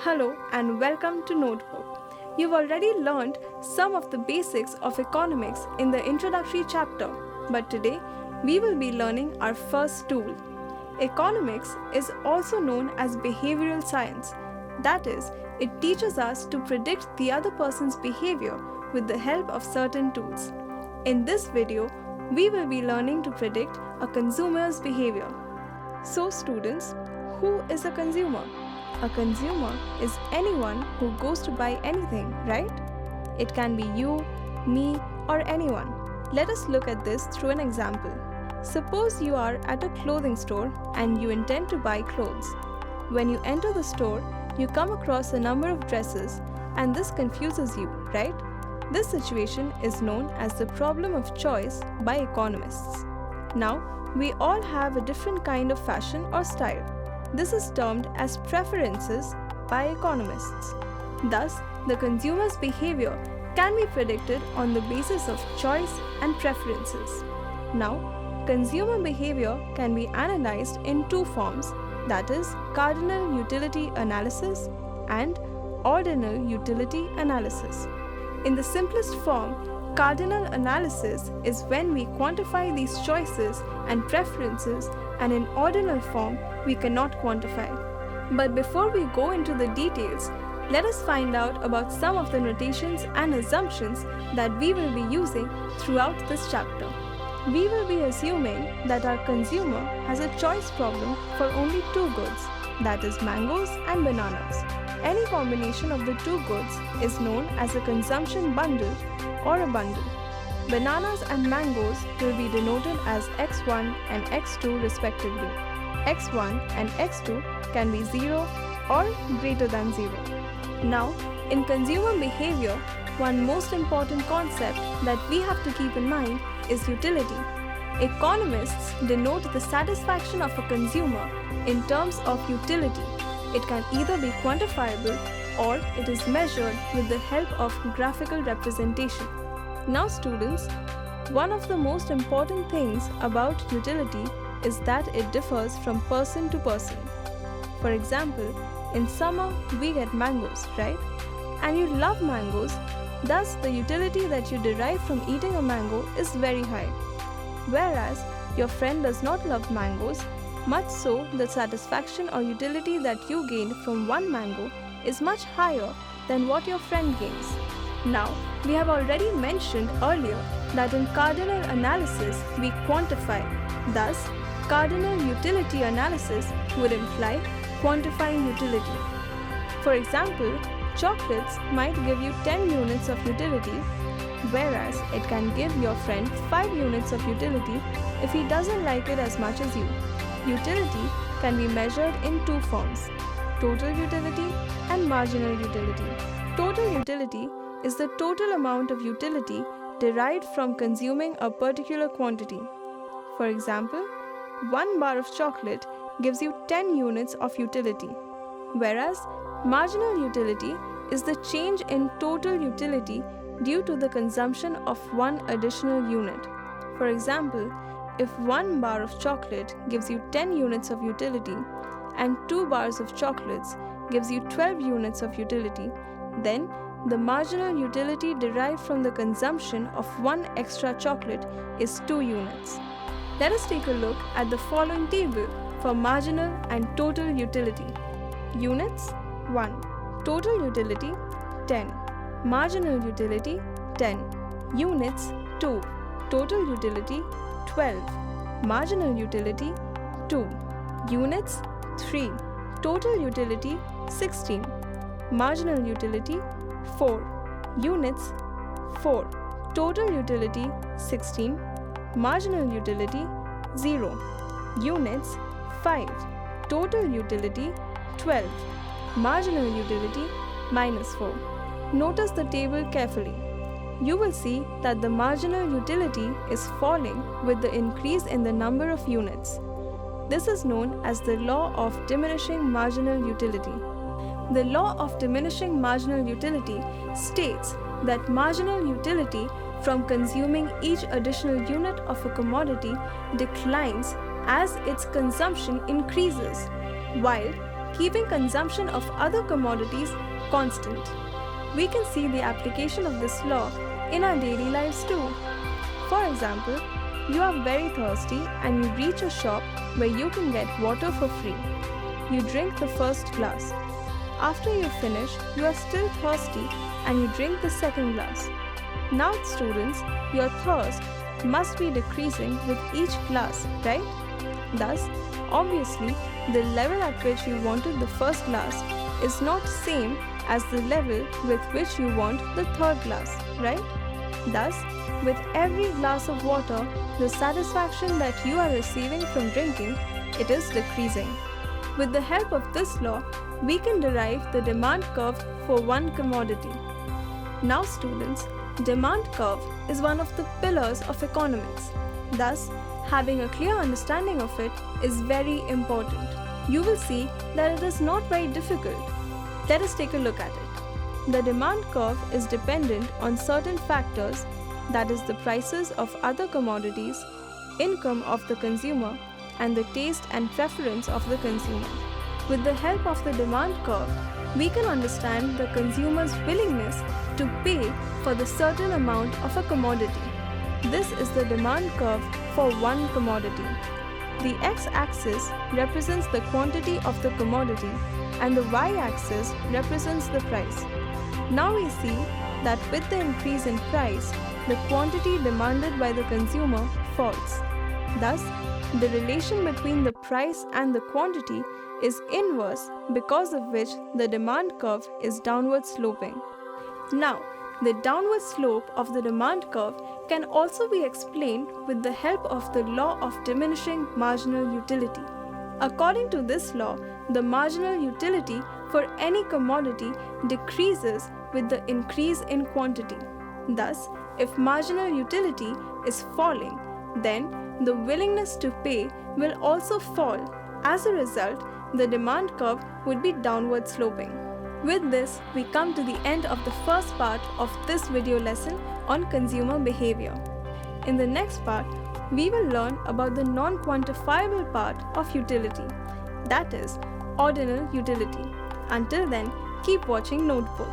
Hello and welcome to Notebook. You've already learned some of the basics of economics in the introductory chapter, but today we will be learning our first tool. Economics is also known as behavioral science. That is, it teaches us to predict the other person's behavior with the help of certain tools. In this video, we will be learning to predict a consumer's behavior. So students, who is a consumer? A consumer is anyone who goes to buy anything, right? It can be you, me, or anyone. Let us look at this through an example. Suppose you are at a clothing store and you intend to buy clothes. When you enter the store, you come across a number of dresses and this confuses you, right? This situation is known as the problem of choice by economists. Now, we all have a different kind of fashion or style. This is termed as preferences by economists. Thus, the consumer's behavior can be predicted on the basis of choice and preferences. Now, consumer behavior can be analyzed in two forms, that is, cardinal utility analysis and ordinal utility analysis. In the simplest form, cardinal analysis is when we quantify these choices and preferences, and in ordinal form, we cannot quantify. But before we go into the details, let us find out about some of the notations and assumptions that we will be using throughout this chapter. We will be assuming that our consumer has a choice problem for only two goods, that is mangoes and bananas. Any combination of the two goods is known as a consumption bundle or a bundle. Bananas and mangoes will be denoted as X1 and X2 respectively. X1 and X2 can be 0 or greater than 0. Now, in consumer behavior, one most important concept that we have to keep in mind is utility. Economists denote the satisfaction of a consumer in terms of utility. It can either be quantifiable or it is measured with the help of graphical representation. Now students, one of the most important things about utility is that it differs from person to person. For example, in summer we get mangoes, right? And you love mangoes, thus the utility that you derive from eating a mango is very high. Whereas your friend does not love mangoes, much so the satisfaction or utility that you gain from one mango is much higher than what your friend gains. Now, we have already mentioned earlier that in cardinal analysis we quantify. Thus, cardinal utility analysis would imply quantifying utility. For example, chocolates might give you 10 units of utility, whereas it can give your friend 5 units of utility if he doesn't like it as much as you. Utility can be measured in two forms, total utility and marginal utility. Total utility is the total amount of utility derived from consuming a particular quantity. For example, 1 bar of chocolate gives you 10 units of utility, whereas marginal utility is the change in total utility due to the consumption of one additional unit. For example, if 1 bar of chocolate gives you 10 units of utility and 2 bars of chocolates gives you 12 units of utility, then the marginal utility derived from the consumption of 1 extra chocolate is 2 units. Let us take a look at the following table for marginal and total utility. Units 1. Total utility 10. Marginal utility 10. Units 2. Total utility 12. Marginal utility 2. Units 3. Total utility 16. Marginal utility 4. Units 4. Total utility 16. Marginal utility 0. Units 5. Total utility 12. Marginal utility -4. Notice the table carefully. You will see that the marginal utility is falling with the increase in the number of units. This is known as the law of diminishing marginal utility. The law of diminishing marginal utility states that marginal utility from consuming each additional unit of a commodity declines as its consumption increases, while keeping consumption of other commodities constant. We can see the application of this law in our daily lives too. For example, you are very thirsty and you reach a shop where you can get water for free. You drink the first glass. After you finish, you are still thirsty and you drink the second glass. Now, students, your thirst must be decreasing with each glass, right? Thus, obviously, the level at which you wanted the first glass is not same as the level with which you want the third glass, right? Thus, with every glass of water, the satisfaction that you are receiving from drinking, it is decreasing. With the help of this law, we can derive the demand curve for one commodity. Now students, demand curve is one of the pillars of economics. Thus, having a clear understanding of it is very important. You will see that it is not very difficult. Let us take a look at it. The demand curve is dependent on certain factors, that is the prices of other commodities, income of the consumer, and the taste and preference of the consumer. With the help of the demand curve, we can understand the consumer's willingness to pay for the certain amount of a commodity. This is the demand curve for one commodity. The x-axis represents the quantity of the commodity and the y-axis represents the price. Now we see that with the increase in price, the quantity demanded by the consumer falls. Thus, the relation between the price and the quantity is inverse, because of which the demand curve is downward sloping. Now, the downward slope of the demand curve can also be explained with the help of the law of diminishing marginal utility. According to this law, the marginal utility for any commodity decreases with the increase in quantity. Thus, if marginal utility is falling, then the willingness to pay will also fall. As a result, the demand curve would be downward sloping. With this, we come to the end of the first part of this video lesson on consumer behavior. In the next part, we will learn about the non-quantifiable part of utility, that is, ordinal utility. Until then, keep watching Notebook.